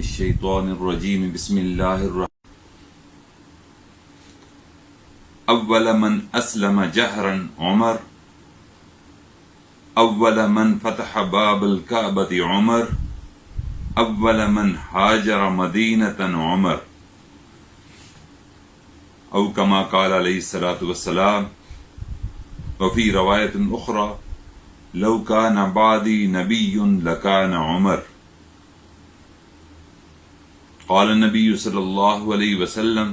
الشیطان الرجیم بسم اللہ الرحمن اول من اسلم جہرا عمر اول من فتح باب الکعبۃ عمر اول من ہاجر مدینۃ عمر او کما قال علیہ الصلاۃ والسلام وفی روایت اخری لو کان بعدی نبی لکان عمر قال النبی صلی اللہ علیہ وسلم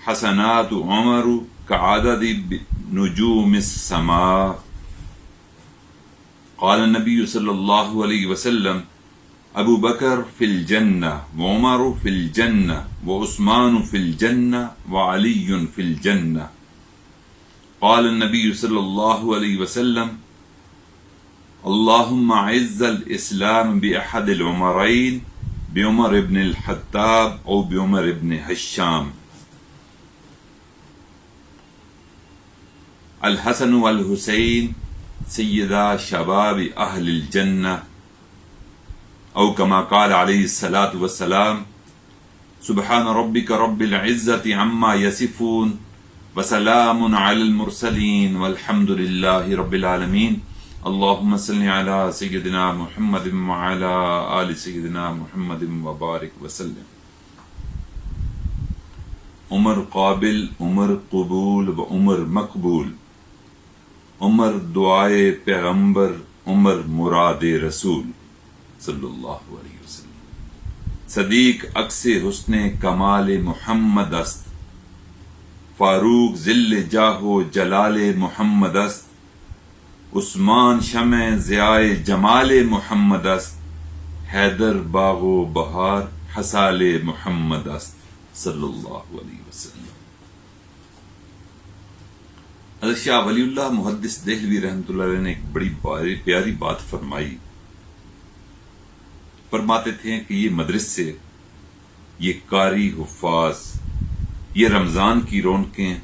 حسنات عمر كعدد نجوم السماء قال النبی صلی اللہ علیہ وسلم ابو بکر فی الجنہ وعمر فی الجنہ وعثمان فی الجنہ وعلی فی الجنہ قال النبی صلی اللہ علیہ وسلم اللہم اعز الاسلام باحد العمرین بعمر ابن الخطاب او بعمر ابن ہشام الحسن والحسین سیدا شباب اہل الجنہ او کما قال علیہ الصلاۃ والسلام سبحان ربک رب العزۃ عما یصفون وسلام علی المرسلین والحمد للہ رب العالمین اللہم صل علی سیدنا محمد وعلی آل سیدنا محمد وبارک وسلم. عمر قابل، عمر قبول و عمر مقبول، عمر دعائے پیغمبر، عمر مراد رسول صلی اللہ علیہ وسلم. صدیق عکس حسن کمال محمد است، فاروق ذل جاہ و جلال محمد است، عثمان شمع ضیاء جمال محمد است، حیدر باغ و بہار حصال محمد است صلی اللہ علیہ وسلم. حضرت شاہ ولی اللہ محدث دہلوی رحمۃ اللہ علیہ نے ایک بڑی پیاری بات فرمائی. فرماتے تھے کہ یہ مدرسے، یہ قاری حفاظ، یہ رمضان کی رونقیں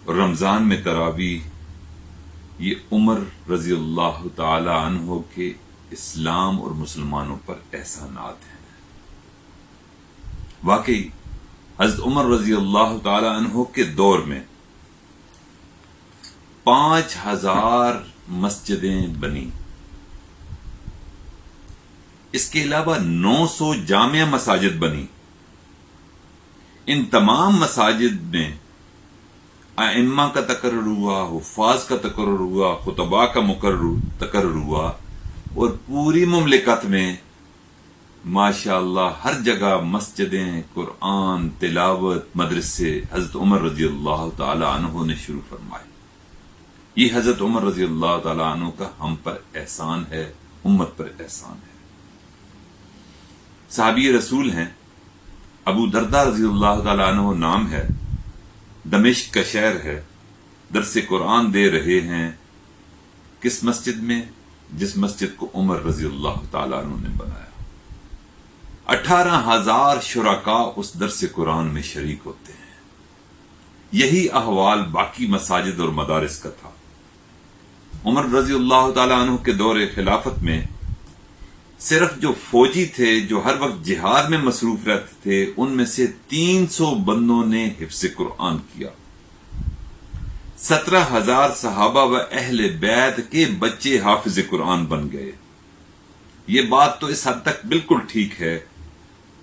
اور رمضان میں تراویح، یہ عمر رضی اللہ تعالی عنہ کے اسلام اور مسلمانوں پر احسانات ہیں. واقعی حضرت عمر رضی اللہ تعالی عنہ کے دور میں 5000 مسجدیں بنی، اس کے علاوہ 900 جامع مساجد بنی. ان تمام مساجد میں ائمہ کا تقرر ہوا، حفاظ کا تقرر ہوا، خطباء کا تقرر ہوا، اور پوری مملکت میں ماشاءاللہ ہر جگہ مسجدیں، قرآن تلاوت، مدرسے حضرت عمر رضی اللہ تعالی عنہ نے شروع فرمائے. یہ حضرت عمر رضی اللہ تعالی عنہ کا ہم پر احسان ہے، امت پر احسان ہے. صحابی رسول ہیں، ابو درداء رضی اللہ تعالی عنہ نام ہے، دمشق کا شہر ہے، درس قرآن دے رہے ہیں. کس مسجد میں؟ جس مسجد کو عمر رضی اللہ تعالیٰ عنہ نے بنایا. 18,000 شرکاء اس درس قرآن میں شریک ہوتے ہیں. یہی احوال باقی مساجد اور مدارس کا تھا. عمر رضی اللہ تعالیٰ عنہ کے دور خلافت میں صرف جو فوجی تھے، جو ہر وقت جہاد میں مصروف رہتے تھے، ان میں سے 300 بندوں نے حفظ قرآن کیا. 17,000 صحابہ و اہل بیت کے بچے حافظ قرآن بن گئے. یہ بات تو اس حد تک بالکل ٹھیک ہے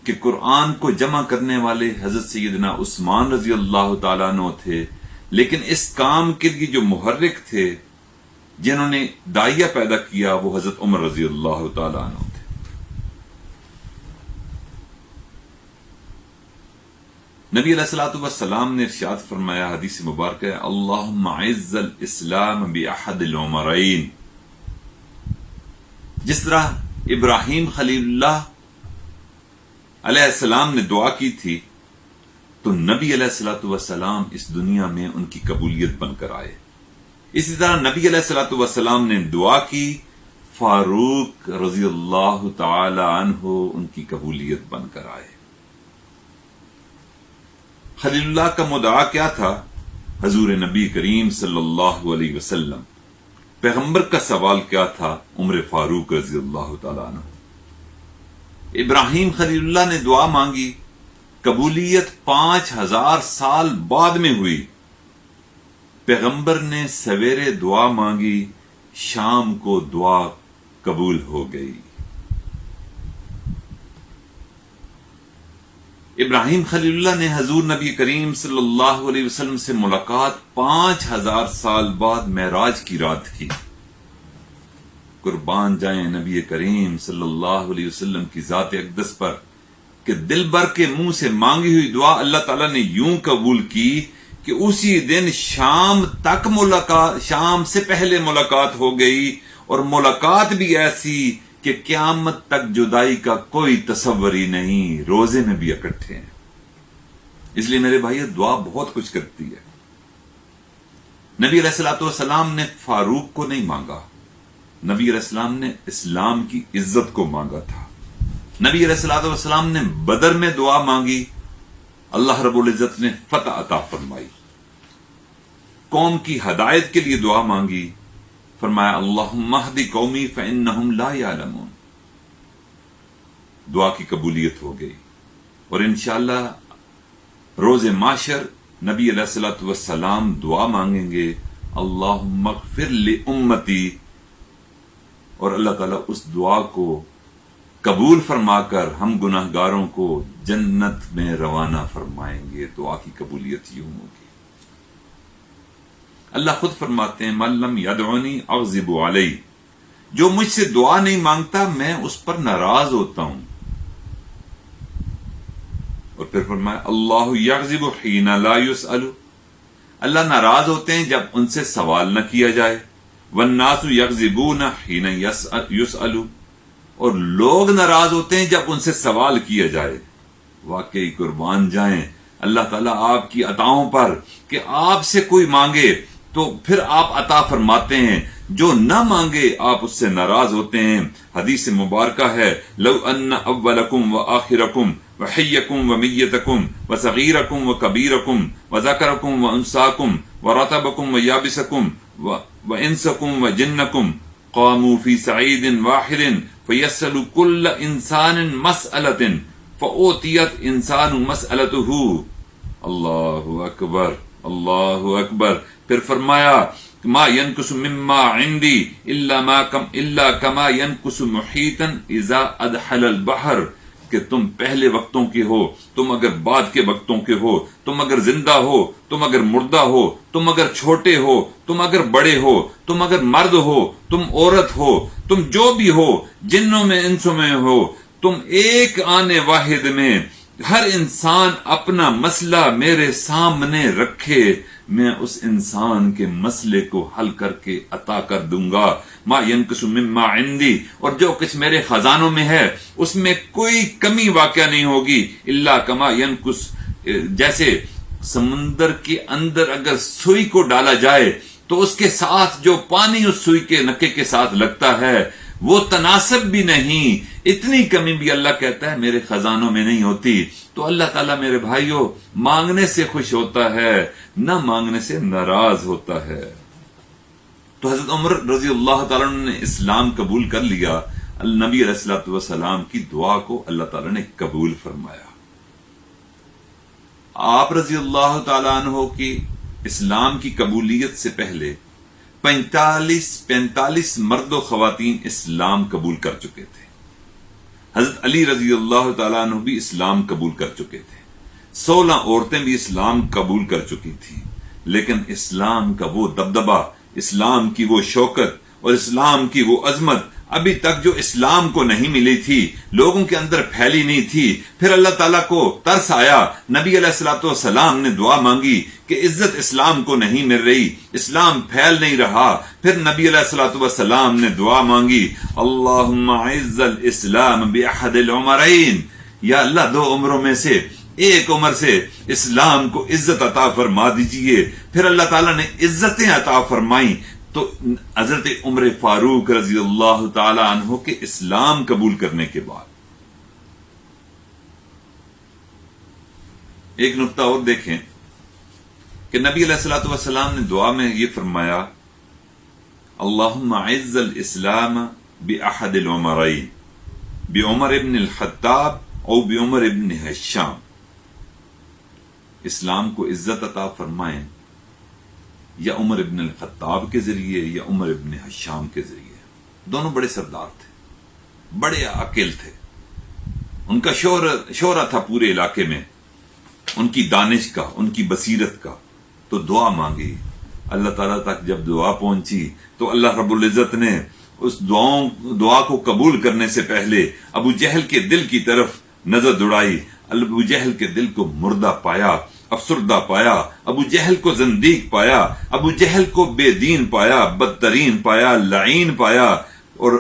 کہ قرآن کو جمع کرنے والے حضرت سیدنا عثمان رضی اللہ تعالیٰ عنہ تھے، لیکن اس کام کے لیے جو محرک تھے، جنہوں نے داعیہ پیدا کیا، وہ حضرت عمر رضی اللہ تعالیٰ عنہ تھے. نبی علیہ الصلوۃ والسلام نے ارشاد فرمایا، حدیث مبارکہ ہے، اللہم اعز الاسلام باحد العمرین. جس طرح ابراہیم خلیل اللہ علیہ السلام نے دعا کی تھی، تو نبی علیہ الصلوۃ والسلام اس دنیا میں ان کی قبولیت بن کر آئے. اسی طرح نبی علیہ الصلوۃ والسلام نے دعا کی، فاروق رضی اللہ تعالی عنہ ان کی قبولیت بن کر آئے. خلیل اللہ کا مدعا کیا تھا؟ حضور نبی کریم صلی اللہ علیہ وسلم. پیغمبر کا سوال کیا تھا؟ عمر فاروق رضی اللہ تعالیٰ عنہ. ابراہیم خلیل اللہ نے دعا مانگی، قبولیت 5000 سال بعد میں ہوئی۔ پیغمبر نے سویرے دعا مانگی، شام کو دعا قبول ہو گئی۔ ابراہیم خلیل اللہ نے حضور نبی کریم صلی اللہ علیہ وسلم سے ملاقات 5000 سال بعد معراج کی رات کی۔ قربان جائیں نبی کریم صلی اللہ علیہ وسلم کی ذات اقدس پر کہ دل بھر کے منہ سے مانگی ہوئی دعا اللہ تعالیٰ نے یوں قبول کی کہ اسی دن شام تک ملاقات، شام سے پہلے ملاقات ہو گئی، اور ملاقات بھی ایسی کہ قیامت تک جدائی کا کوئی تصور ہی نہیں، روزے میں بھی اکٹھے ہیں۔ اس لیے میرے بھائی دعا بہت کچھ کرتی ہے۔ نبی علیہ الصلوۃ والسلام نے فاروق کو نہیں مانگا، نبی علیہ السلام نے اسلام کی عزت کو مانگا تھا۔ نبی علیہ الصلوۃ والسلام نے بدر میں دعا مانگی، اللہ رب العزت نے فتح عطا فرمائی۔ قوم کی ہدایت کے لیے دعا مانگی، فرمایا اللہم اہد قومی فانہم لا یعلمون۔ دعا کی قبولیت ہو گئی، اور انشاءاللہ روز معاشر نبی علیہ الصلوۃ والسلام دعا مانگیں گے اللہم اغفر لامتی، اور اللہ تعالیٰ اس دعا کو قبول فرما کر ہم گناہ گاروں کو جنت میں روانہ فرمائیں گے۔ دعا کی قبولیت یوں ہوگی۔ اللہ خود فرماتے ہیں من لم یدعنی اغضب علیہ، جو مجھ سے دعا نہیں مانگتا میں اس پر ناراض ہوتا ہوں۔ اور پھر فرمایا اللہ یغضب حین لا یسأل، اللہ ناراض ہوتے ہیں جب ان سے سوال نہ کیا جائے۔ والناس یغضبون حین یسأل، اور لوگ ناراض ہوتے ہیں جب ان سے سوال کیا جائے۔ واقعی قربان جائیں اللہ تعالیٰ آپ کی عطاؤں پر کہ آپ سے کوئی مانگے تو پھر آپ عطا فرماتے ہیں، جو نہ مانگے آپ اس سے ناراض ہوتے ہیں۔ حدیث مبارکہ ہے لو ان اولکم وآخرکم وحیکم ومیتکم وصغیرکم وکبیرکم وذکرکم وانساکم ورطبکم ویابسکم وانسکم وجنکم قاموا فی سعید واحد فیسأل کل انسان مسئلۃ فأوتیت انسان مسئلتہ۔ اللہ اکبر، اللہ اکبر۔ پھر فرمایا ما ينقص مما عندي الا كما ينقص محيطا اذا ادخل البحر، کہ تم پہلے وقتوں کے ہو، تم اگر بعد کے وقتوں کے ہو، تم اگر زندہ ہو، تم اگر مردہ ہو، تم اگر چھوٹے ہو، تم اگر بڑے ہو، تم اگر مرد ہو، تم عورت ہو، تم جو بھی ہو، جنوں میں انسوں میں ہو، تم ایک آنے واحد میں ہر انسان اپنا مسئلہ میرے سامنے رکھے، میں اس انسان کے مسئلے کو حل کر کے عطا کر دوں گا۔ ما ينقص مما عندي، اور جو کچھ میرے خزانوں میں ہے اس میں کوئی کمی واقع نہیں ہوگی۔ الا كما ينقص، جیسے سمندر کے اندر اگر سوئی کو ڈالا جائے تو اس کے ساتھ جو پانی اس سوئی کے نکے کے ساتھ لگتا ہے وہ تناسب بھی نہیں، اتنی کمی بھی اللہ کہتا ہے میرے خزانوں میں نہیں ہوتی۔ تو اللہ تعالیٰ میرے بھائیوں مانگنے سے خوش ہوتا ہے، نہ مانگنے سے ناراض ہوتا ہے۔ تو حضرت عمر رضی اللہ تعالیٰ عنہ نے اسلام قبول کر لیا، نبی علیہ الصلوۃ والسلام کی دعا کو اللہ تعالیٰ نے قبول فرمایا۔ آپ رضی اللہ تعالیٰ عنہ کی اسلام کی قبولیت سے پہلے 45 مرد و خواتین اسلام قبول کر چکے تھے۔ حضرت علی رضی اللہ تعالیٰ عنہ بھی اسلام قبول کر چکے تھے، 16 عورتیں بھی اسلام قبول کر چکی تھیں، لیکن اسلام کا وہ دبدبہ، اسلام کی وہ شوکت اور اسلام کی وہ عظمت ابھی تک جو اسلام کو نہیں ملی تھی، لوگوں کے اندر پھیلی نہیں تھی۔ پھر اللہ تعالیٰ کو ترس آیا، نبی علیہ الصلوۃ والسلام نے دعا مانگی کہ عزت اسلام کو نہیں مل رہی، اسلام پھیل نہیں رہا۔ پھر نبی علیہ الصلوۃ والسلام نے دعا مانگی اللہم اعز الاسلام باحد العمرین، یا اللہ 2 عمروں میں سے ایک عمر سے اسلام کو عزت عطا فرما دیجئے۔ پھر اللہ تعالیٰ نے عزتیں عطا فرمائیں۔ تو حضرت عمر فاروق رضی اللہ تعالی عنہ کے اسلام قبول کرنے کے بعد ایک نقطہ اور دیکھیں کہ نبی علیہ الصلوۃ والسلام نے دعا میں یہ فرمایا اللہم اعز الاسلام باحد العمرین، بعمر ابن الخطاب او بعمر ابن ہشام. اسلام کو عزت عطا فرمائیں یا عمر ابن الخطاب کے ذریعے یا عمر ابن ہشام کے ذریعے. دونوں بڑے سردار تھے، بڑے عاقل تھے، ان کا شہرہ تھا پورے علاقے میں، ان کی دانش کا، ان کی بصیرت کا. تو دعا مانگی، اللہ تعالیٰ تک جب دعا پہنچی تو اللہ رب العزت نے اس دعا کو قبول کرنے سے پہلے ابو جہل کے دل کی طرف نظر دوڑائی. ابو جہل کے دل کو مردہ پایا، افسردہ پایا، ابو جہل کو زندیق پایا، ابو جہل کو بے دین پایا، بدترین پایا، لعین پایا، اور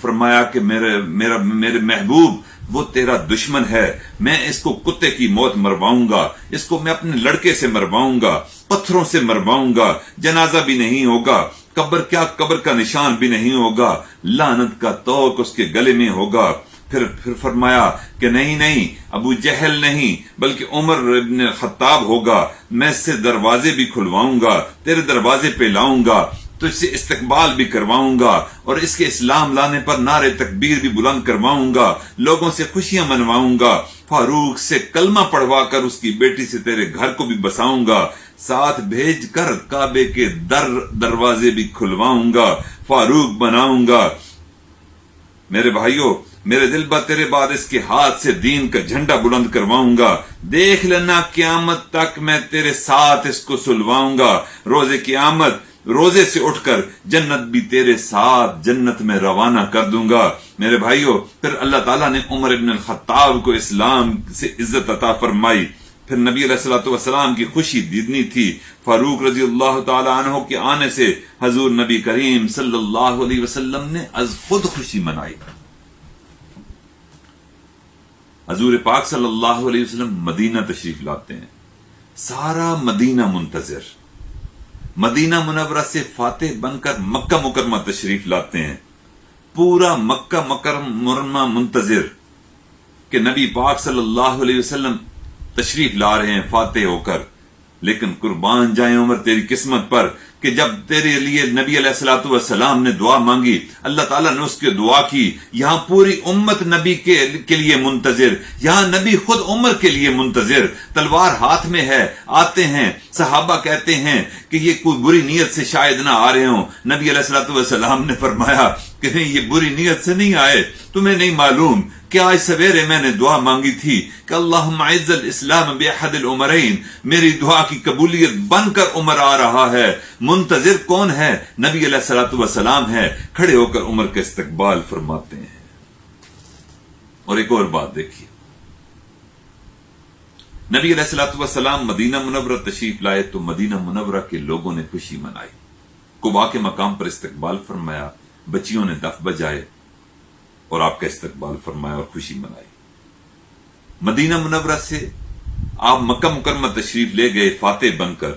فرمایا کہ میرے محبوب وہ تیرا دشمن ہے، میں اس کو کتے کی موت مرواؤں گا، اس کو میں اپنے لڑکے سے مرواؤں گا، پتھروں سے مرواؤں گا، جنازہ بھی نہیں ہوگا، قبر کا نشان بھی نہیں ہوگا، لعنت کا توق اس کے گلے میں ہوگا. پھر فرمایا کہ نہیں ابو جہل نہیں بلکہ عمر ابن خطاب ہوگا، میں اس سے دروازے بھی کھلواؤں گا، تیرے دروازے پہ لاؤں گا، تو اس سے استقبال بھی کرواؤں گا، اور اس کے اسلام لانے پر نعرے تکبیر بھی بلند کرواؤں گا، لوگوں سے خوشیاں منواؤں گا، فاروق سے کلمہ پڑھوا کر اس کی بیٹی سے تیرے گھر کو بھی بساؤں گا، ساتھ بھیج کر کعبے کے دروازے بھی کھلواؤں گا، فاروق بناؤں گا. میرے بھائیوں، میرے دل با تیرے بعد اس کے ہاتھ سے دین کا جھنڈا بلند کرواؤں گا، دیکھ لینا قیامت تک میں تیرے ساتھ اس کو سلواؤں گا. روزے قیامت روزے سے اٹھ کر جنت بھی تیرے ساتھ جنت میں روانہ کر دوں گا. میرے بھائیوں، پھر اللہ تعالیٰ نے عمر ابن الخطاب کو اسلام سے عزت عطا فرمائی. پھر نبی علیہ الصلوۃ والسلام کی خوشی دیدنی تھی. فاروق رضی اللہ تعالی عنہ کے آنے سے حضور نبی کریم صلی اللہ علیہ وسلم نے از خود خوشی منائی. حضور پاک صلی اللہ علیہ وسلم مدینہ تشریف لاتے ہیں، سارا مدینہ منتظر، مدینہ منورہ سے فاتح بن کر مکہ مکرمہ تشریف لاتے ہیں، پورا مکہ مکرمہ منتظر کہ نبی پاک صلی اللہ علیہ وسلم تشریف لا رہے ہیں فاتح ہو کر. لیکن قربان جائیں عمر تیری قسمت پر کہ جب تیرے لیے نبی علیہ الصلوۃ والسلام نے دعا مانگی، اللہ تعالیٰ نے اس کی دعا کی. یہاں پوری امت نبی کے لیے منتظر، یہاں نبی خود عمر کے لیے منتظر، تلوار ہاتھ میں ہے، آتے ہیں. صحابہ کہتے ہیں کہ یہ کوئی بری نیت سے شاید نہ آ رہے ہوں. نبی علیہ الصلوۃ والسلام نے فرمایا کہ نہیں، یہ بری نیت سے نہیں آئے، تمہیں نہیں معلوم کہ آج سویرے میں نے دعا مانگی تھی کہ اللہم اعز الاسلام باحد العمرین. میری دعا کی قبولیت بن کر عمر آ رہا ہے. منتظر کون ہے؟ نبی علیہ الصلوۃ والسلام ہے. کھڑے ہو کر عمر کا استقبال فرماتے ہیں. اور ایک اور بات دیکھیے، نبی علیہ الصلوۃ والسلام مدینہ منورہ تشریف لائے تو مدینہ منورہ کے لوگوں نے خوشی منائی. قباء کے مقام پر استقبال فرمایا، بچیوں نے دف بجائے اور آپ کا استقبال فرمایا اور خوشی منائی. مدینہ منورہ سے آپ مکہ مکرمہ تشریف لے گئے فاتح بن کر،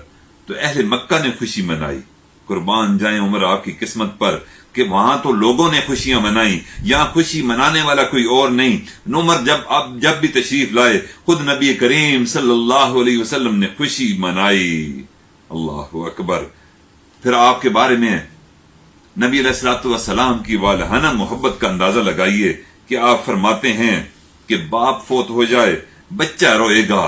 تو اہل مکہ نے خوشی منائی. قربان جائیں عمر آپ کی قسمت پر کہ وہاں تو لوگوں نے خوشیاں منائی، یہاں خوشی منانے والا کوئی اور نہیں. عمر جب بھی تشریف لائے خود نبی کریم صلی اللہ علیہ وسلم نے خوشی منائی. اللہ اکبر. پھر آپ کے بارے میں نبی علیہ الصلوۃ والسلام کی والہانہ محبت کا اندازہ لگائیے کہ آپ فرماتے ہیں کہ باپ فوت ہو جائے بچہ روئے گا.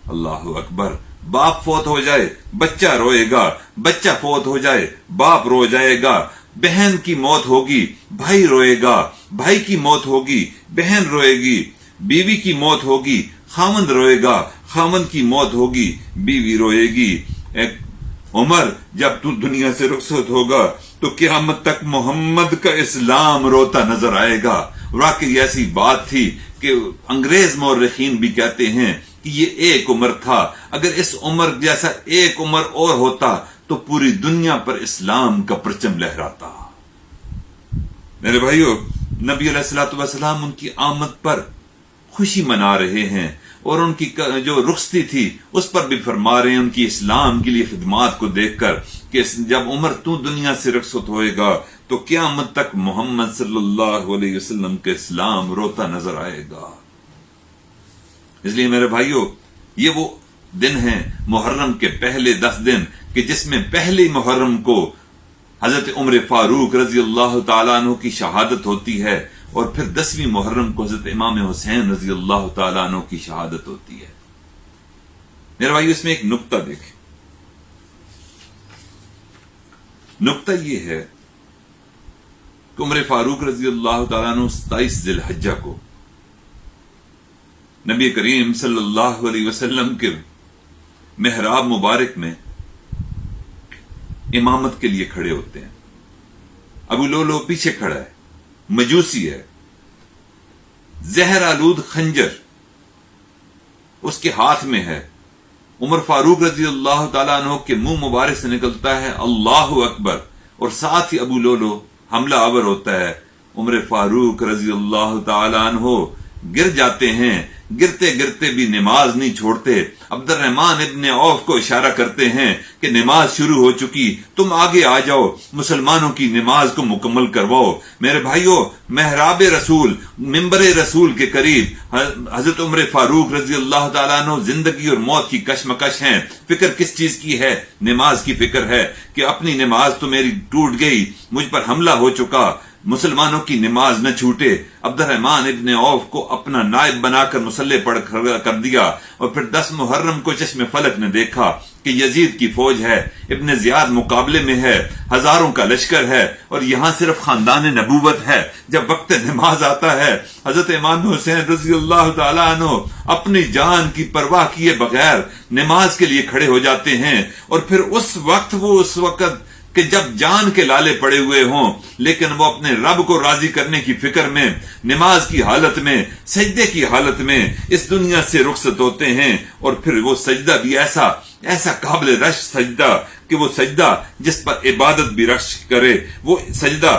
اللہ اکبر. باپ فوت ہو جائے بچہ روئے گا، بچہ فوت ہو جائے باپ رو جائے گا، بہن کی موت ہوگی بھائی روئے گا، بھائی کی موت ہوگی بہن روئے گی، بیوی کی موت ہوگی خاوند روئے گا، خاوند کی موت ہوگی بیوی روئے گی. عمر جب تو دنیا سے رخصت ہوگا تو قیامت تک محمد کا اسلام روتا نظر آئے گا. واقعی ایسی بات تھی کہ انگریز مورخین بھی کہتے ہیں کہ یہ ایک عمر تھا. اگر اس عمر جیسا ایک عمر اور ہوتا تو پوری دنیا پر اسلام کا پرچم لہراتا. میرے بھائیو، نبی علیہ الصلوۃ والسلام ان کی آمد پر خوشی منا رہے ہیں، اور ان کی جو رخصتی تھی اس پر بھی فرما رہے ہیں ان کی اسلام کے لیے خدمات کو دیکھ کر کہ جب عمر تو دنیا سے رخصت ہوئے گا تو قیامت تک محمد صلی اللہ علیہ وسلم کے اسلام روتا نظر آئے گا. اس لیے میرے بھائیو، یہ وہ دن ہیں محرم کے پہلے 10 دن کہ جس میں پہلی محرم کو حضرت عمر فاروق رضی اللہ تعالیٰ عنہ کی شہادت ہوتی ہے، اور پھر 10ویں محرم کو حضرت امام حسین رضی اللہ تعالیٰ عنہ کی شہادت ہوتی ہے۔ میرے بھائی اس میں ایک نقطہ دیکھیں، نقطہ یہ ہے کہ عمر فاروق رضی اللہ تعالیٰ عنہ 27 ذی الحجہ کو نبی کریم صلی اللہ علیہ وسلم کے محراب مبارک میں امامت کے لیے کھڑے ہوتے ہیں۔ ابو لولو پیچھے کھڑا ہے، مجوسی ہے، زہر آلود خنجر اس کے ہاتھ میں ہے۔ عمر فاروق رضی اللہ تعالیٰ عنہ کے منہ مبارک سے نکلتا ہے اللہ اکبر، اور ساتھ ہی ابو لولو حملہ آور ہوتا ہے۔ عمر فاروق رضی اللہ تعالیٰ عنہ گر جاتے ہیں، گرتے گرتے بھی نماز نہیں چھوڑتے۔ عبد الرحمن ابن عوف کو اشارہ کرتے ہیں کہ نماز شروع ہو چکی، تم آگے آ جاؤ، مسلمانوں کی نماز کو مکمل کرواؤ۔ میرے بھائیوں، محراب رسول، ممبر رسول کے قریب حضرت عمر فاروق رضی اللہ تعالیٰ عنہ زندگی اور موت کی کشمکش ہیں۔ فکر کس چیز کی ہے؟ نماز کی فکر ہے کہ اپنی نماز تو میری ٹوٹ گئی، مجھ پر حملہ ہو چکا، مسلمانوں کی نماز نہ چھوٹے۔ عبد الرحمن ابن عوف کو اپنا نائب بنا کر مصلی پڑھ کر دیا، اور پھر 10 محرم کو چشم فلک نے دیکھا کہ یزید کی فوج ہے، ابن زیاد مقابلے میں ہے، ہزاروں کا لشکر ہے، اور یہاں صرف خاندان نبوت ہے۔ جب وقت نماز آتا ہے، حضرت امام حسین رضی اللہ تعالیٰ عنہ اپنی جان کی پرواہ کیے بغیر نماز کے لیے کھڑے ہو جاتے ہیں، اور پھر اس وقت کہ جب جان کے لالے پڑے ہوئے ہوں، لیکن وہ اپنے رب کو راضی کرنے کی فکر میں، نماز کی حالت میں، سجدے کی حالت میں اس دنیا سے رخصت ہوتے ہیں۔ اور پھر وہ سجدہ بھی ایسا قابل رشک سجدہ کہ وہ سجدہ جس پر عبادت بھی رشک کرے، وہ سجدہ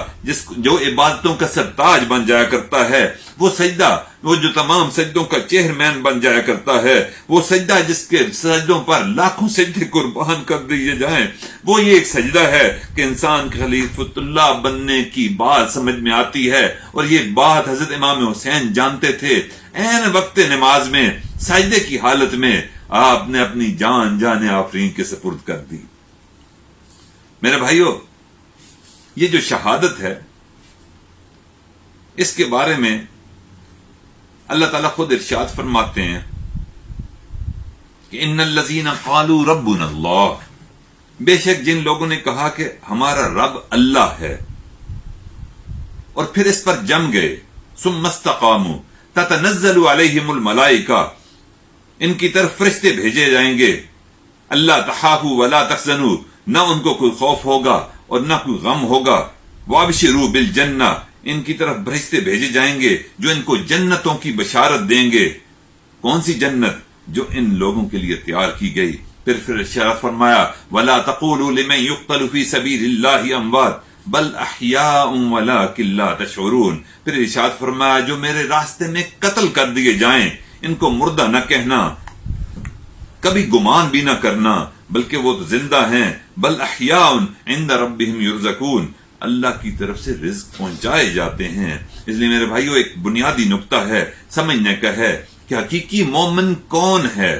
جو عبادتوں کا سرتاج بن جایا کرتا ہے، وہ سجدہ وہ جو تمام سجدوں کا چیئرمین بن جایا کرتا ہے، وہ سجدہ جس کے سجدوں پر لاکھوں سجدے قربان کر دیے جائیں، وہ یہ ایک سجدہ ہے کہ انسان کے خلیفۃ اللہ بننے کی بات سمجھ میں آتی ہے۔ اور یہ بات حضرت امام حسین جانتے تھے۔ عین وقت نماز میں سجدے کی حالت میں آپ نے اپنی جان آفرین کے سپرد کر دی۔ میرے بھائیو، یہ جو شہادت ہے، اس کے بارے میں اللہ تعالیٰ خود ارشاد فرماتے ہیں کہ ان الذین قالوا ربنا اللہ، بے شک جن لوگوں نے کہا کہ ہمارا رب اللہ ہے، اور پھر اس پر جم گئے، ثم استقاموا تتنزل علیہم الملائکہ، ان کی طرف فرشتے بھیجے جائیں گے، اللہ تخافوا ولا تحزنوا، نہ ان کو کوئی خوف ہوگا اور نہ کوئی غم ہوگا، وابشروا بالجنہ، ان کی طرف فرشتے بھیجے جائیں گے جو ان کو جنتوں کی بشارت دیں گے۔ کون سی جنت؟ جو ان لوگوں کے لیے تیار کی گئی۔ پھر ارشاد فرمایا ولا تقولوا لمن يقتل في سبيل الله اموات بل احیاء ولکن لا تشعرون، پھر ارشاد فرمایا جو میرے راستے میں قتل کر دیے جائیں ان کو مردہ نہ کہنا، کبھی گمان بھی نہ کرنا، بلکہ وہ تو زندہ ہیں، بل احیاء عند ربهم يرزقون، اللہ کی طرف سے رزق پہنچائے جاتے ہیں۔ اس لیے میرے بھائیو، ایک بنیادی نقطہ ہے سمجھنے کا ہے کہ حقیقی مومن کون ہے۔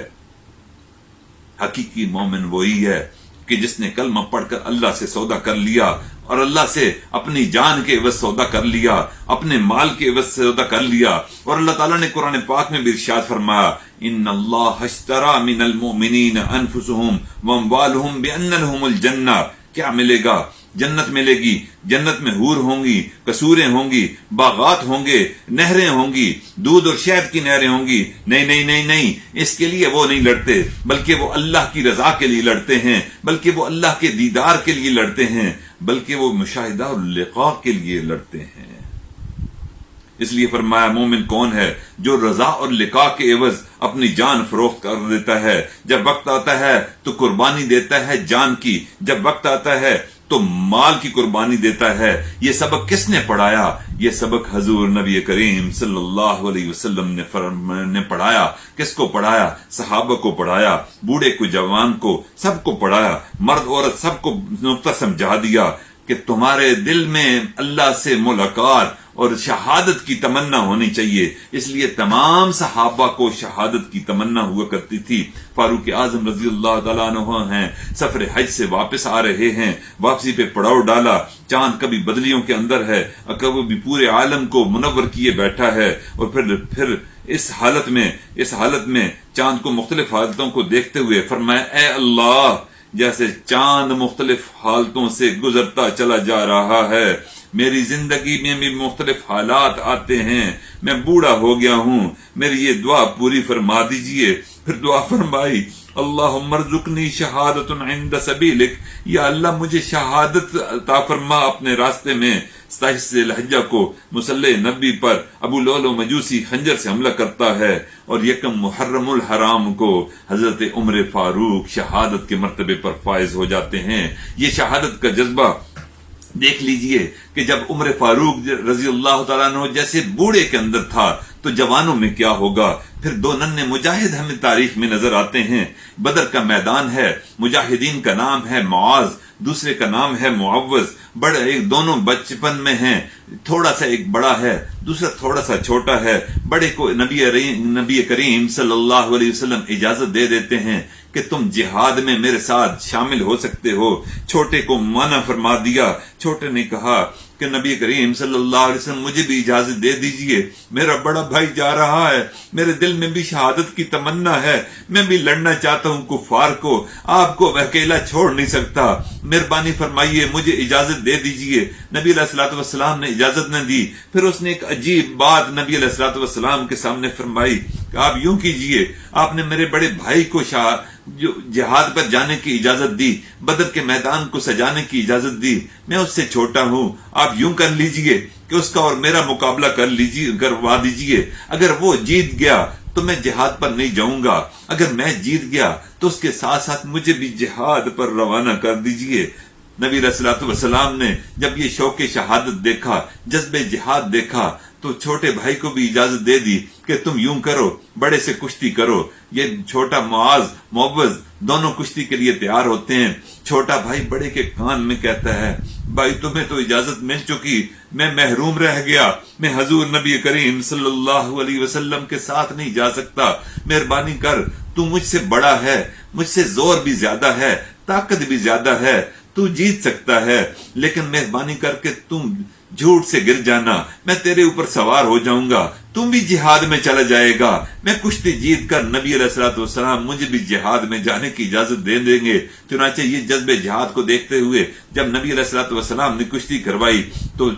حقیقی مومن وہی ہے کہ جس نے کلمہ پڑھ کر اللہ سے سودا کر لیا، اور اللہ سے اپنی جان کے عوض سودا کر لیا، اپنے مال کے عوض سودا کر لیا۔ اور اللہ تعالیٰ نے قرآن پاک میں بھی ارشاد فرمایا ان اللہ اشترى من المؤمنین انفسهم واموالهم بان لهم الجنہ، کیا ملے گا؟ جنت ملے گی، جنت میں حور ہوں گی، قصوریں ہوں گی، باغات ہوں گے، نہریں ہوں گی، دودھ اور شہد کی نہریں ہوں گی۔ نہیں، اس کے لیے وہ نہیں لڑتے، بلکہ وہ اللہ کی رضا کے لیے لڑتے ہیں، بلکہ وہ اللہ کے دیدار کے لیے لڑتے ہیں، بلکہ وہ مشاہدہ اور لقاء کے لیے لڑتے ہیں۔ اس لیے فرمایا مومن کون ہے؟ جو رضا اور لقاء کے عوض اپنی جان فروخت کر دیتا ہے۔ جب وقت آتا ہے تو قربانی دیتا ہے جان کی، جب وقت آتا ہے تو مال کی قربانی دیتا ہے۔ یہ سبق کس نے پڑھایا؟ یہ سبق حضور نبی کریم صلی اللہ علیہ وسلم نے پڑھایا۔ کس کو پڑھایا؟ صحابہ کو پڑھایا، بوڑھے کو، جوان کو، سب کو پڑھایا، مرد عورت سب کو نقطہ سمجھا دیا کہ تمہارے دل میں اللہ سے ملاقات اور شہادت کی تمنا ہونی چاہیے. اس لیے تمام صحابہ کو شہادت کی تمنا ہوا کرتی تھی. فاروق اعظم رضی اللہ تعالیٰ عنہ ہیں، سفر حج سے واپس آ رہے ہیں، واپسی پہ پڑاؤ ڈالا، چاند کبھی بدلیوں کے اندر ہے، کبھی پورے عالم کو منور کیے بیٹھا ہے، اور پھر اس حالت میں چاند کو مختلف حالتوں کو دیکھتے ہوئے فرمایا اے اللہ، جیسے چاند مختلف حالتوں سے گزرتا چلا جا رہا ہے، میری زندگی میں بھی مختلف حالات آتے ہیں، میں بوڑھا ہو گیا ہوں، میری یہ دعا پوری فرما دیجئے. پھر دعا فرمائی اللہم ارزقنی شہادت عند سبیلک، یا اللہ مجھے شہادت عطا فرما اپنے راستے میں. 27 ذی الحجہ کو مصلی نبی پر ابو لؤلؤ مجوسی خنجر سے حملہ کرتا ہے، اور 1 محرم الحرام کو حضرت عمر فاروق شہادت کے مرتبے پر فائز ہو جاتے ہیں. یہ شہادت کا جذبہ دیکھ لیجئے کہ جب عمر فاروق رضی اللہ تعالیٰ عنہ جیسے بوڑھے کے اندر تھا تو جوانوں میں کیا ہوگا. پھر 2 ننھے مجاہد ہمیں تاریخ میں نظر آتے ہیں. بدر کا میدان ہے، مجاہدین کا نام ہے معاذ، دوسرے کا نام ہے معوذ. بڑے دونوں بچپن میں ہیں، تھوڑا سا ایک بڑا ہے، دوسرا تھوڑا سا چھوٹا ہے. بڑے کو نبی کریم صلی اللہ علیہ وسلم اجازت دے دیتے ہیں کہ تم جہاد میں میرے ساتھ شامل ہو سکتے ہو. چھوٹے کو منع فرما دیا. چھوٹے نے کہا کہ نبی کریم صلی اللہ علیہ وسلم مجھے بھی اجازت دے دیجئے، میرا بڑا بھائی جا رہا ہے، میرے دل میں بھی شہادت کی تمنا ہے، میں بھی لڑنا چاہتا ہوں کفار کو، آپ کو اکیلا چھوڑ نہیں سکتا، مہربانی فرمائیے مجھے اجازت دے دیجئے. نبی علیہ الصلوۃ والسلام نے اجازت نہ دی. پھر اس نے ایک عجیب بات نبی علیہ الصلوۃ والسلام کے سامنے فرمائی کہ آپ یوں کیجئے، آپ نے میرے بڑے بھائی کو جو جہاد پر جانے کی اجازت دی، بدر کے میدان کو سجانے کی اجازت دی، میں اس سے چھوٹا ہوں، آپ یوں کر لیجئے کہ اس کا اور میرا مقابلہ کروا دیجئے. اگر وہ جیت گیا تو میں جہاد پر نہیں جاؤں گا، اگر میں جیت گیا تو اس کے ساتھ ساتھ مجھے بھی جہاد پر روانہ کر دیجئے. نبی علیہ الصلوۃ والسلام نے جب یہ شوق شہادت دیکھا، جذب جہاد دیکھا، تو چھوٹے بھائی کو بھی اجازت دے دی کہ تم یوں کرو، بڑے سے کشتی کرو. یہ چھوٹا معاذ معوذ دونوں کشتی کے لیے تیار ہوتے ہیں. چھوٹا بھائی بڑے کے کان میں کہتا ہے بھائی تمہیں تو اجازت مل چکی، میں محروم رہ گیا، میں حضور نبی کریم صلی اللہ علیہ وسلم کے ساتھ نہیں جا سکتا، مہربانی کر، تو مجھ سے بڑا ہے، مجھ سے زور بھی زیادہ ہے، طاقت بھی زیادہ ہے، تو جیت سکتا ہے، لیکن مہربانی کر کے تم جھوٹ سے گر جانا، میں تیرے اوپر سوار ہو جاؤں گا، تم بھی جہاد میں چلا جائے گا، میں کشتی جیت کر نبی علیہ الصلوۃ والسلام مجھے بھی جہاد میں جانے کی اجازت دے دیں گے. چنانچہ یہ جذب جہاد کو دیکھتے ہوئے جب نبی علیہ الصلوۃ والسلام نے کشتی کروائی تو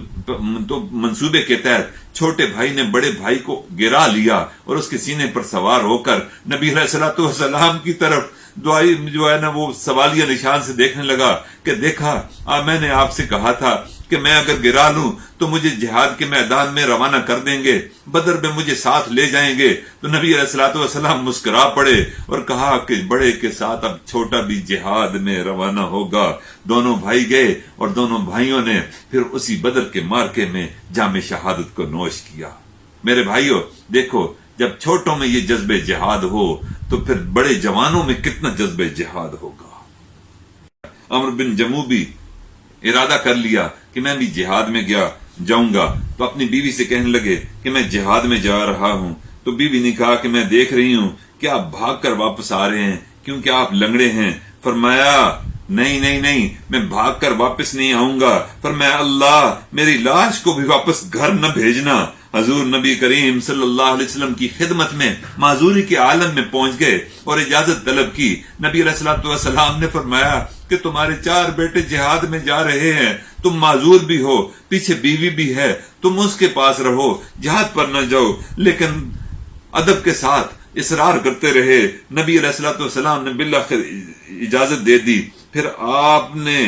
منصوبے کے تحت چھوٹے بھائی نے بڑے بھائی کو گرا لیا اور اس کے سینے پر سوار ہو کر نبی علیہ الصلوۃ والسلام کی طرف دعائی جو ہے نا وہ سوالیہ نشان سے دیکھنے لگا کہ دیکھا میں نے آپ سے کہا تھا کہ میں اگر گرا لوں تو مجھے جہاد کے میدان میں روانہ کر دیں گے، بدر میں مجھے ساتھ لے جائیں گے. تو نبی علیہ الصلوۃ والسلام مسکرا پڑے اور کہا کہ بڑے کے ساتھ اب چھوٹا بھی جہاد میں روانہ ہوگا. دونوں بھائی گئے اور دونوں بھائیوں نے پھر اسی بدر کے مارکے میں جام شہادت کو نوش کیا. میرے بھائیوں دیکھو، جب چھوٹوں میں یہ جذب جہاد ہو تو پھر بڑے جوانوں میں کتنا جذب جہاد ہوگا. عمرو بن جموح بھی ارادہ کر لیا کہ میں بھی جہاد میں جاؤں گا، تو اپنی بیوی سے کہنے لگے کہ میں جہاد میں جا رہا ہوں. تو بیوی نے کہا کہ میں دیکھ رہی ہوں کہ آپ بھاگ کر واپس آ رہے ہیں کیونکہ آپ لنگڑے ہیں. فرمایا نہیں میں بھاگ کر واپس نہیں آؤں گا. فرمایا اللہ میری لاش کو بھی واپس گھر نہ بھیجنا. حضور نبی کریم صلی اللہ علیہ وسلم کی خدمت میں معذوری کے عالم میں پہنچ گئے اور اجازت طلب کی. نبی علیہ الصلوۃ والسلام نے فرمایا کہ تمہارے 4 بیٹے جہاد میں جا رہے ہیں، تم معذور بھی ہو، پیچھے بیوی بھی ہے، تم اس کے پاس رہو، جہاد پر نہ جاؤ. لیکن ادب کے ساتھ اصرار کرتے رہے. نبی علیہ الصلوۃ والسلام نے بالآخر اجازت دے دی. پھر آپ نے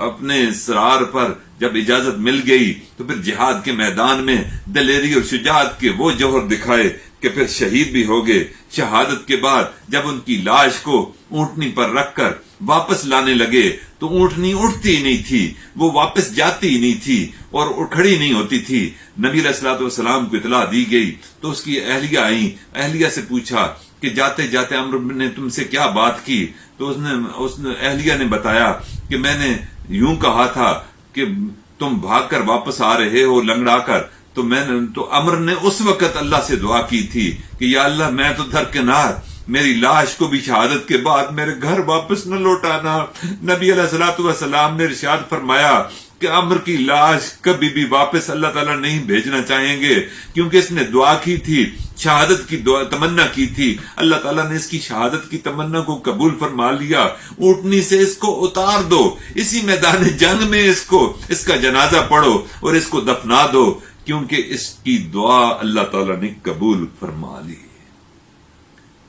اپنے اصرار پر جب اجازت مل گئی تو پھر جہاد کے میدان میں دلیری اور شجاعت کے وہ جوہر دکھائے کہ پھر شہید بھی ہو گئے. شہادت کے بعد جب ان کی لاش کو اونٹنی پر رکھ کر واپس لانے لگے تو اونٹنی اٹھتی ہی نہیں تھی، وہ واپس جاتی ہی نہیں تھی اور کھڑی نہیں ہوتی تھی. نبی علیہ الصلوۃ والسلام کو اطلاع دی گئی تو اس کی اہلیہ آئیں. اہلیہ سے پوچھا کہ جاتے جاتے عمرو نے تم سے کیا بات کی؟ تو اس نے اہلیہ نے بتایا کہ میں نے یوں کہا تھا کہ تم بھاگ کر واپس آ رہے ہو لنگڑا کر، تو عمر نے اس وقت اللہ سے دعا کی تھی کہ یا اللہ میں تو درکنار، میری لاش کو بھی شہادت کے بعد میرے گھر واپس نہ لوٹانا۔ نبی علیہ الصلوۃ والسلام نے ارشاد فرمایا کہ عمر کی لاش کبھی بھی واپس اللہ تعالیٰ نہیں بھیجنا چاہیں گے، کیونکہ اس نے دعا کی تھی، شہادت کی دعا تمنا کی تھی، اللہ تعالیٰ نے اس کی شہادت کی تمنا کو قبول فرما لیا۔ اونٹنی سے اس کو اتار دو، اسی میدان جنگ میں اس کا جنازہ پڑھو اور اس کو دفنا دو، کیونکہ اس کی دعا اللہ تعالیٰ نے قبول فرما لی۔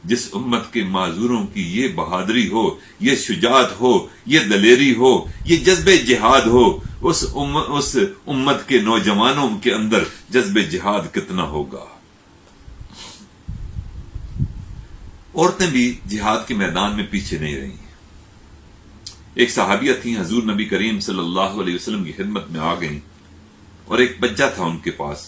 جس امت کے معذوروں کی یہ بہادری ہو، یہ شجاعت ہو، یہ دلیری ہو، یہ جذبہ جہاد ہو، اس امت کے نوجوانوں کے اندر جذبہ جہاد کتنا ہوگا۔ عورتیں بھی جہاد کے میدان میں پیچھے نہیں رہی۔ ایک صحابیہ تھیں، حضور نبی کریم صلی اللہ علیہ وسلم کی خدمت میں آ گئیں اور ایک بچہ تھا ان کے پاس،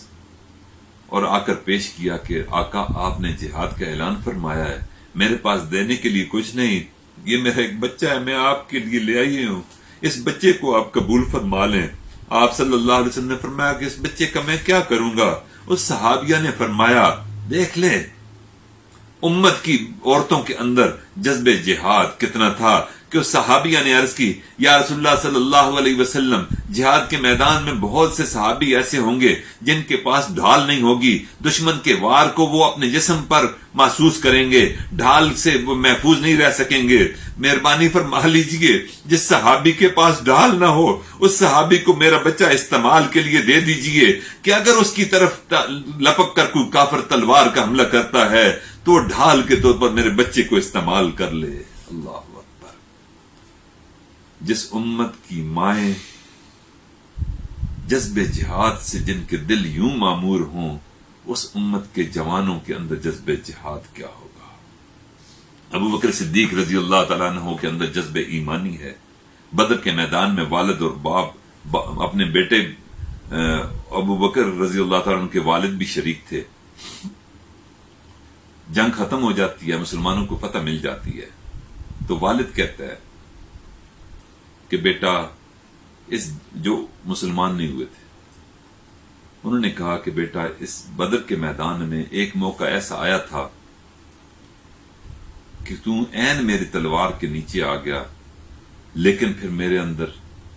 اور آ کر پیش کیا کہ آقا آپ نے جہاد کا اعلان فرمایا ہے، میرے پاس دینے کے لیے کچھ نہیں، یہ میرا ایک بچہ ہے، میں آپ کے لیے لے آئی ہوں، اس بچے کو آپ قبول فرما لیں۔ آپ صلی اللہ علیہ وسلم نے فرمایا کہ اس بچے کا میں کیا کروں گا؟ اس صحابیہ نے فرمایا دیکھ لیں امت کی عورتوں کے اندر جذب جہاد کتنا تھا کہ اس صحابیہ نے عرض کی یا رسول اللہ صلی اللہ علیہ وسلم، جہاد کے میدان میں بہت سے صحابی ایسے ہوں گے جن کے پاس ڈھال نہیں ہوگی، دشمن کے وار کو وہ اپنے جسم پر محسوس کریں گے، ڈھال سے وہ محفوظ نہیں رہ سکیں گے، مہربانی فرما لیجئے جس صحابی کے پاس ڈھال نہ ہو اس صحابی کو میرا بچہ استعمال کے لیے دے دیجئے کہ اگر اس کی طرف لپک کر کوئی کافر تلوار کا حملہ کرتا ہے تو ڈھال کے طور پر میرے بچے کو استعمال کر لے۔ اللہ اکبر۔ جس امت کی مائیں جذب جہاد سے جن کے دل یوں معمور ہوں، اس امت کے جوانوں کے اندر جذب جہاد کیا ہوگا۔ ابو بکر صدیق رضی اللہ تعالیٰ عنہ کے اندر جذب ایمانی ہے۔ بدر کے میدان میں والد اور باپ اپنے بیٹے ابو بکر رضی اللہ تعالیٰ عنہ کے والد بھی شریک تھے۔ جنگ ختم ہو جاتی ہے، مسلمانوں کو فتح مل جاتی ہے، تو والد کہتا ہے کہ بیٹا جو مسلمان نہیں ہوئے تھے انہوں نے کہا کہ بیٹا اس بدر کے میدان میں ایک موقع ایسا آیا تھا کہ تم عین میری تلوار کے نیچے آ گیا، لیکن پھر میرے اندر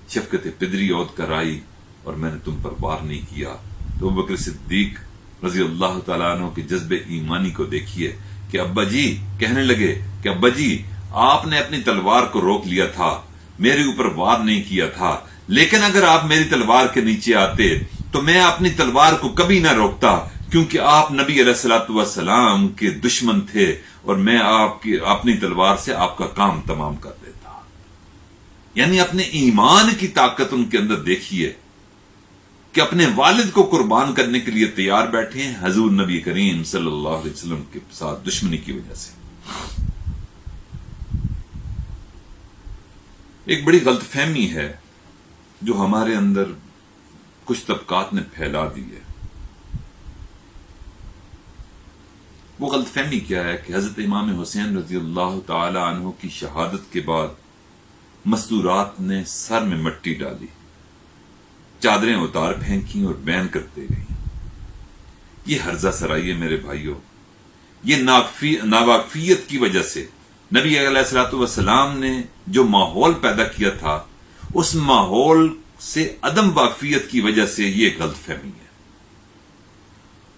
شفقت پدری عود کر آئی اور میں نے تم پر وار نہیں کیا۔ تو ابو بکر صدیق رضی اللہ تعالیٰ عنہ کے جذب ایمانی کو دیکھیے کہ ابا جی کہنے لگے کہ ابا جی آپ نے اپنی تلوار کو روک لیا تھا، میرے اوپر وار نہیں کیا تھا، لیکن اگر آپ میری تلوار کے نیچے آتے تو میں اپنی تلوار کو کبھی نہ روکتا، کیونکہ آپ نبی علیہ الصلوۃ والسلام کے دشمن تھے اور میں آپ کی اپنی تلوار سے آپ کا کام تمام کر دیتا۔ یعنی اپنے ایمان کی طاقت ان کے اندر دیکھیے کہ اپنے والد کو قربان کرنے کے لیے تیار بیٹھے ہیں حضور نبی کریم صلی اللہ علیہ وسلم کے ساتھ دشمنی کی وجہ سے۔ ایک بڑی غلط فہمی ہے جو ہمارے اندر کچھ طبقات نے پھیلا دی ہے۔ وہ غلط فہمی کیا ہے کہ حضرت امام حسین رضی اللہ تعالی عنہ کی شہادت کے بعد مستورات نے سر میں مٹی ڈالی، چادریں اتار پھینکی اور بیان کرتے گئیں۔ یہ ہرزہ سرائی ہے میرے بھائیوں، یہ ناواقفیت کی وجہ سے نبی علیہ الصلوۃ والسلام نے جو ماحول پیدا کیا تھا اس ماحول سے عدم واقفیت کی وجہ سے یہ غلط فہمی ہے۔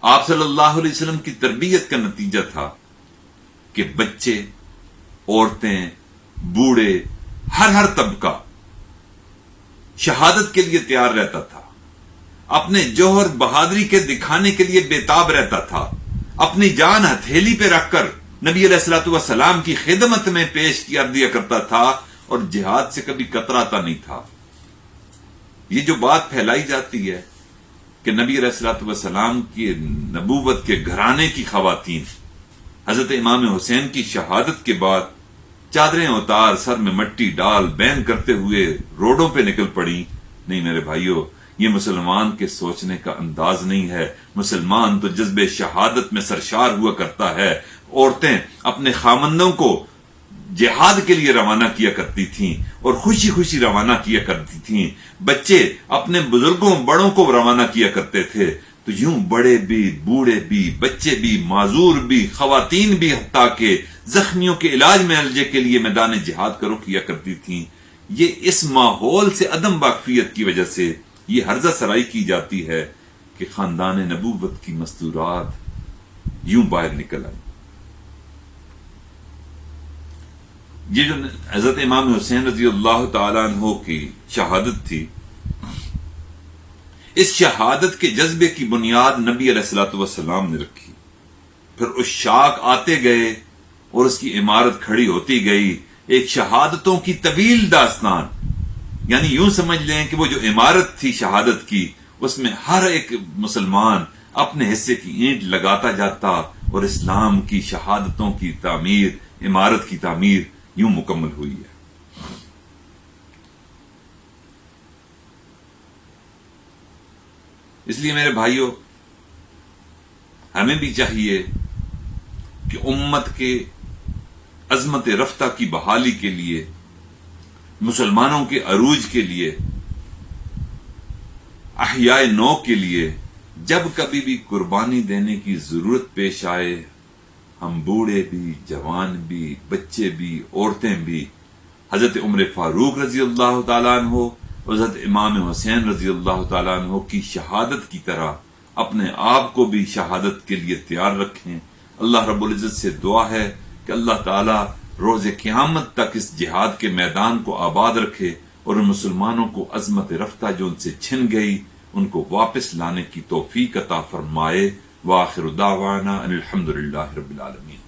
آپ صلی اللہ علیہ وسلم کی تربیت کا نتیجہ تھا کہ بچے، عورتیں، بوڑھے، ہر طبقہ شہادت کے لیے تیار رہتا تھا، اپنے جوہر بہادری کے دکھانے کے لیے بےتاب رہتا تھا، اپنی جان ہتھیلی پہ رکھ کر نبی علیہ الصلوۃ والسلام کی خدمت میں پیش کیا دیا کرتا تھا اور جہاد سے کبھی کتراتا نہیں تھا۔ یہ جو بات پھیلائی جاتی ہے کہ نبی علیہ الصلوۃ والسلام کی نبوت کے گھرانے کی خواتین حضرت امام حسین کی شہادت کے بعد چادریں اتار سر میں مٹی ڈال بین کرتے ہوئے روڈوں پہ نکل پڑی، نہیں میرے بھائیوں، یہ مسلمان کے سوچنے کا انداز نہیں ہے۔ مسلمان تو جذب شہادت میں سرشار ہوا کرتا ہے۔ عورتیں اپنے خامندوں کو جہاد کے لیے روانہ کیا کرتی تھیں اور خوشی خوشی روانہ کیا کرتی تھیں، بچے اپنے بزرگوں بڑوں کو روانہ کیا کرتے تھے، تو یوں بڑے بھی، بوڑھے بھی، بچے بھی، معذور بھی، خواتین بھی حتیٰ کہ زخمیوں کے علاج معالجے کے لیے میدان جہاد کا رخ کیا کرتی تھیں. یہ اس ماحول سے عدم واقفیت کی وجہ سے یہ ہرزہ سرائی کی جاتی ہے کہ خاندان نبوت کی مستورات یوں باہر نکل آئی. یہ جو حضرت امام حسین رضی اللہ تعالیٰ عنہ کی شہادت تھی، اس شہادت کے جذبے کی بنیاد نبی علیہ الصلوۃ والسلام نے رکھی. پھر اس شاخ آتے گئے اور اس کی عمارت کھڑی ہوتی گئی، ایک شہادتوں کی طویل داستان. یعنی یوں سمجھ لیں کہ وہ جو عمارت تھی شہادت کی، اس میں ہر ایک مسلمان اپنے حصے کی اینٹ لگاتا جاتا اور اسلام کی شہادتوں کی تعمیر، عمارت کی تعمیر یوں مکمل ہوئی ہے. اس لیے میرے بھائیوں، ہمیں بھی چاہیے کہ امت کے عظمت رفتہ کی بحالی کے لیے، مسلمانوں کے عروج کے لیے، احیاء نو کے لیے جب کبھی بھی قربانی دینے کی ضرورت پیش آئے، ہم بوڑھے بھی، جوان بھی، بچے بھی، عورتیں بھی حضرت عمر فاروق رضی اللہ تعالیٰ عنہ، حضرت امام حسین رضی اللہ تعالیٰ عنہ کی شہادت کی طرح اپنے آپ کو بھی شہادت کے لیے تیار رکھیں. اللہ رب العزت سے دعا ہے کہ اللہ تعالیٰ روز قیامت تک اس جہاد کے میدان کو آباد رکھے اور ان مسلمانوں کو عظمت رفتہ جو ان سے چھن گئی ان کو واپس لانے کی توفیق عطا فرمائے. وآخر دعوانا ان الحمد للہ رب العالمین.